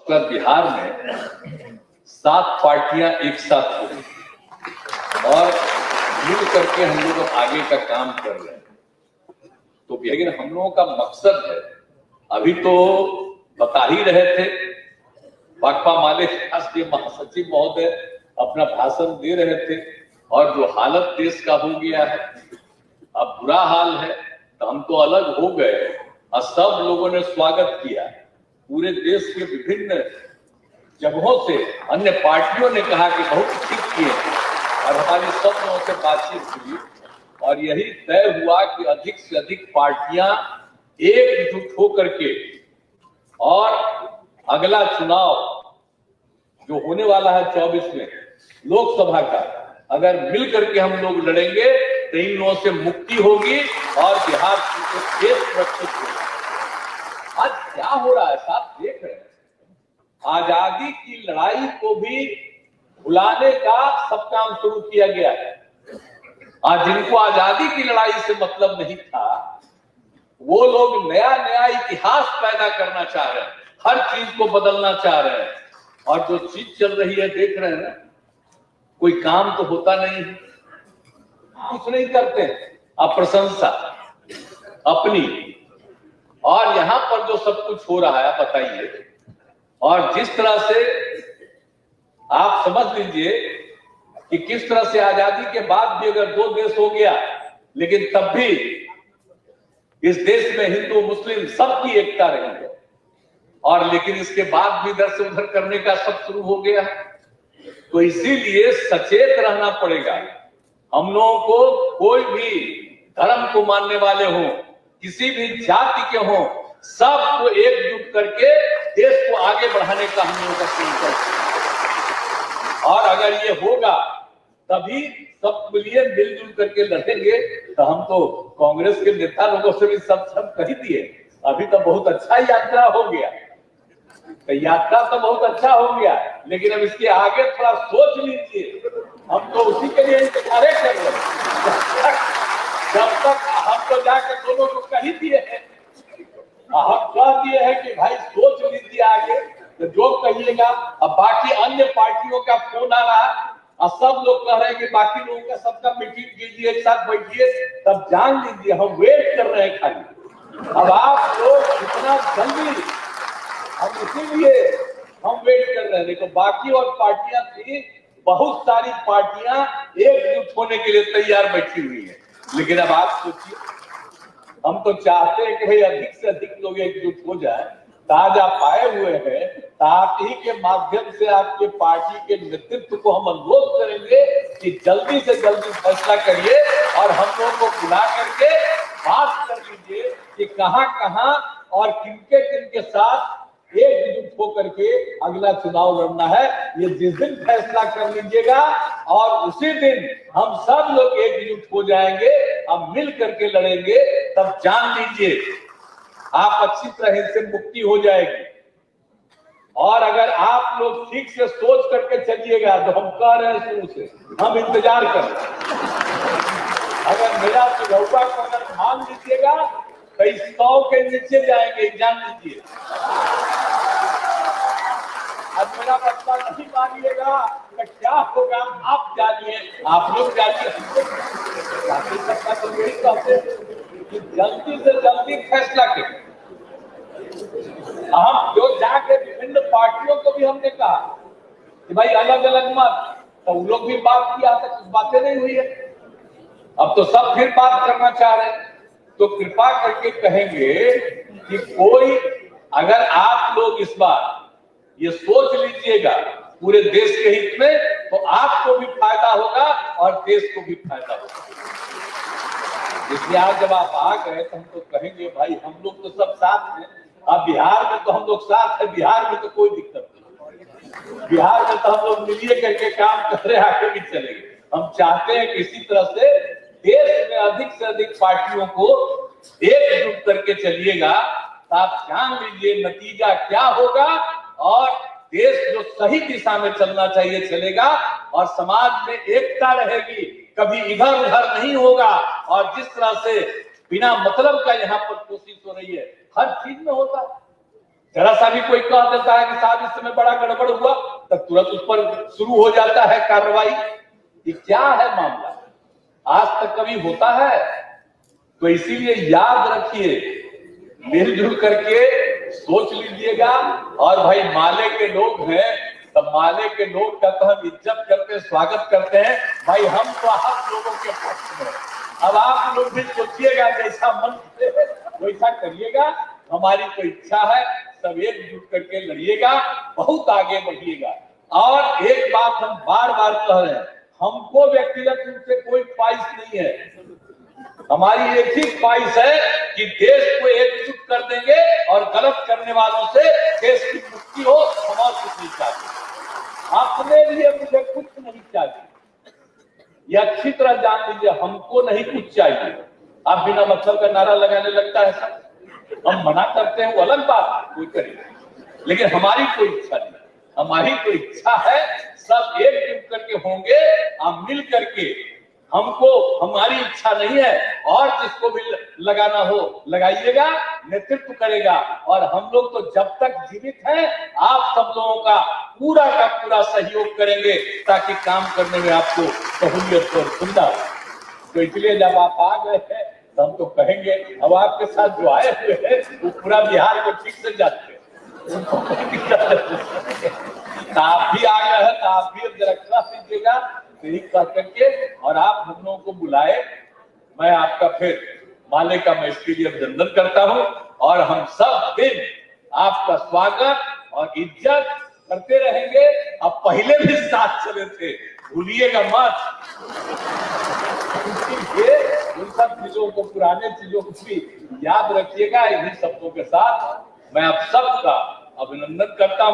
पर बिहार में 7 पार्टियां एक साथ हो गई और मिल करके हम लोग आगे का काम कर रहे हैं। तो लेकिन हम लोगों का मकसद है, अभी तो बता ही रहे थे, भाकपा माले राष्ट्रीय महासचिव महोदय अपना भाषण दे रहे थे, और जो हालत देश का हो गया है, अब बुरा हाल है, तो हम तो अलग हो गए और सब लोगों ने स्वागत किया। पूरे देश के विभिन्न जगहों से अन्य पार्टियों ने कहा कि बहुत ठीक किए, और हमारी सब लोगों से बातचीत हुई और यही तय हुआ कि अधिक से अधिक पार्टियां एकजुट होकर के और अगला चुनाव जो होने वाला है 24 में लोकसभा का, अगर मिल करके हम लोग लड़ेंगे तो इन लोगों से मुक्ति होगी और बिहार देश सुरक्षित होगा। आज क्या हो रहा है साहब, देख रहे हैं, आजादी की लड़ाई को भी भुलाने का सब काम शुरू किया गया है। आज जिनको आजादी की लड़ाई से मतलब नहीं था, वो लोग नया नया इतिहास पैदा करना चाह रहे हैं, हर चीज को बदलना चाह रहे हैं, और जो चीज चल रही है देख रहे हैं ना, कोई काम तो होता नहीं है, कुछ नहीं करते, अब प्रशंसा अपनी, और यहां पर जो सब कुछ हो रहा है बताइए। और जिस तरह से आप समझ लीजिए कि किस तरह से आजादी के बाद भी अगर 2 देश हो गया, लेकिन तब भी इस देश में हिंदू मुस्लिम सबकी एकता रही है, और लेकिन इसके बाद भी इधर से उधर करने का सब शुरू हो गया है। तो इसीलिए सचेत रहना पड़ेगा। हम लोगों को, कोई भी धर्म को मानने वाले हों, किसी भी जाति के हों, सबको एकजुट करके देश को आगे बढ़ाने का हम लोगों का संकल्प है। और अगर ये होगा तभी सब मिलिए मिलजुल करके लड़ेंगे। तो हम तो कांग्रेस के नेता लोगों से भी सब कह दिए, अभी तो बहुत अच्छा यात्रा हो गया, तो यात्रा तो बहुत अच्छा हो गया, लेकिन अब इसके आगे थोड़ा सोच लीजिए। हम तो उसी के लिए इंतजार कर रहे हैं, जब तक हम तो जाकर दोनों को कह ही दिए हैं, हम कह दिए हैं कि भाई सोच लीजिए आगे, तो जो कहिएगा। अब बाकी अन्य पार्टियों का फोन आ रहा है और सब लोग कह रहे हैं कि बाकी लोगों का सबका मीटिंग कीजिए, एक साथ बैठिए, तब जान लीजिए हम वेट कर रहे हैं खाली। अब आप लोग इतना जल्दी, हम इसीलिए हम वेट कर रहे हैं। देखो बाकी और पार्टियां थी, बहुत सारी पार्टियां एकजुट होने के लिए तैयार बैठी हुई है, लेकिन अब आप सोचिए, हम तो चाहते हैं कि भाई अधिक से अधिक लोग एकजुट हो जाए। ताजा पाए हुए हैं, आप ही के माध्यम से आपके पार्टी के नेतृत्व को हम अनुरोध करेंगे कि जल्दी से जल्दी फैसला करिए और हम लोगों को बुला करके बात कर लीजिए कि कहां कहां और किनके किनके साथ एकजुट होकर के अगला चुनाव लड़ना है। ये जिस दिन फैसला कर लीजिएगा और उसी दिन हम सब लोग एकजुट हो जाएंगे, हम मिल करके लड़ेंगे, तब जान लीजिए आप अच्छी तरह से मुक्ति हो जाएगी। और अगर आप लोग ठीक से सोच करके चलिएगा, तो हम कह रहे हैं शुरू से, हम इंतजार कर रहे हैं। अगर मेरा सुझाव को अगर मान लीजिएगा तो 100 के नीचे जाएंगे, जान लीजिए। अब मेरा बच्चा नहीं मानिएगा तो क्या होगा आप जानिए, आप लोग जानिए। तो यही कहते कि जल्दी से जल्दी फैसला करें। हम जो जाके विभिन्न पार्टियों को भी हमने कहा कि भाई अलग अलग मत, तो वो लोग भी बात किया था, कुछ बातें नहीं हुई है। अब तो सब फिर बात करना चाह रहे हैं। तो कृपा करके कहेंगे कि कोई, अगर आप लोग इस बार ये सोच लीजिएगा पूरे देश के हित में, तो आपको भी फायदा होगा और देश को भी फायदा होगा। इसलिए आज जब आप आ गए तो हम तो कहेंगे भाई हम लोग तो सब साथ हैं। अब बिहार में तो हम लोग साथ हैं, बिहार में तो कोई दिक्कत नहीं, बिहार में तो हम लोग मिलिए करके काम कर रहे, आगे भी चलेंगे। हम चाहते हैं कि इसी तरह से देश में अधिक से अधिक पार्टियों को एकजुट करके चलिएगा, तो आप जान लीजिए नतीजा क्या होगा, और देश जो सही दिशा में चलना चाहिए चलेगा, और समाज में एकता रहेगी, कभी इधर उधर नहीं होगा। और जिस तरह से बिना मतलब का यहाँ पर कोशिश हो रही है, हर चीज में होता है, जरा सा भी कोई कह देता है कि साहब इस समय बड़ा गड़बड़ हुआ, तब तुरंत उस पर शुरू हो जाता है कार्रवाई। ये क्या है मामला? आज तक कभी होता है? तो इसीलिए याद रखिए, मिलजुल करके सोच लीजिएगा। और भाई माले के लोग हैं, तब माले के लोग का तो हम इज्जत करते, स्वागत करते हैं। भाई हम तो आप लोगों के पक्ष में। अब आप लोग भी सोचिएगा, जैसा मन से वैसा करिएगा। हमारी तो इच्छा है, सब एकजुट करके लड़िएगा, बहुत आगे बढ़िएगा। और एक बात हम बार बार कह रहे हैं, हमको व्यक्तिगत रूप से कोई ख्वाहिश नहीं है। हमारी एक ही ख्वाहिश है कि देश को एकजुट कर देंगे और गलत करने वालों से देश की मुक्ति हो। हम और कुछ नहीं चाहते, अपने लिए मुझे कुछ नहीं चाहिए। ये अच्छी तरह जान लीजिए, हमको नहीं कुछ चाहिए। आप बिना मतलब का नारा लगाने लगता है सब, हम मना करते हैं वो अलग बात, कोई करेगा, लेकिन हमारी कोई इच्छा नहीं। हमारी कोई इच्छा है सब एकजुट करके होंगे, आप मिल करके। हमको हमारी इच्छा नहीं है, और जिसको भी लगाना हो लगाइएगा, नेतृत्व करेगा। और हम लोग तो जब तक जीवित हैं, आप सब लोगों का पूरा सहयोग करेंगे, ताकि काम करने में आपको सहूलियत और सुविधा हो। तो इसलिए जब आप आ गए हैं, तो हम तो कहेंगे, अब आपके साथ जो आए हुए हैं वो पूरा बिहार को ठीक से जाते हैं। आप भी आ गए हैं, तो आप भी जरा दीजिएगा, यही कह करके। और आप हम लोगों को बुलाए, मैं आपका फिर माले का मैं इसके लिए अभिनंदन करता हूं। और हम सब दिन आपका स्वागत और इज्जत करते रहेंगे। अब पहले भी साथ चले थे, भूलिएगा मत। ये उन सब चीजों को, पुराने चीजों को भी याद रखिएगा। इन्हीं शब्दों के साथ मैं आप सबका अभिनंदन करता हूं।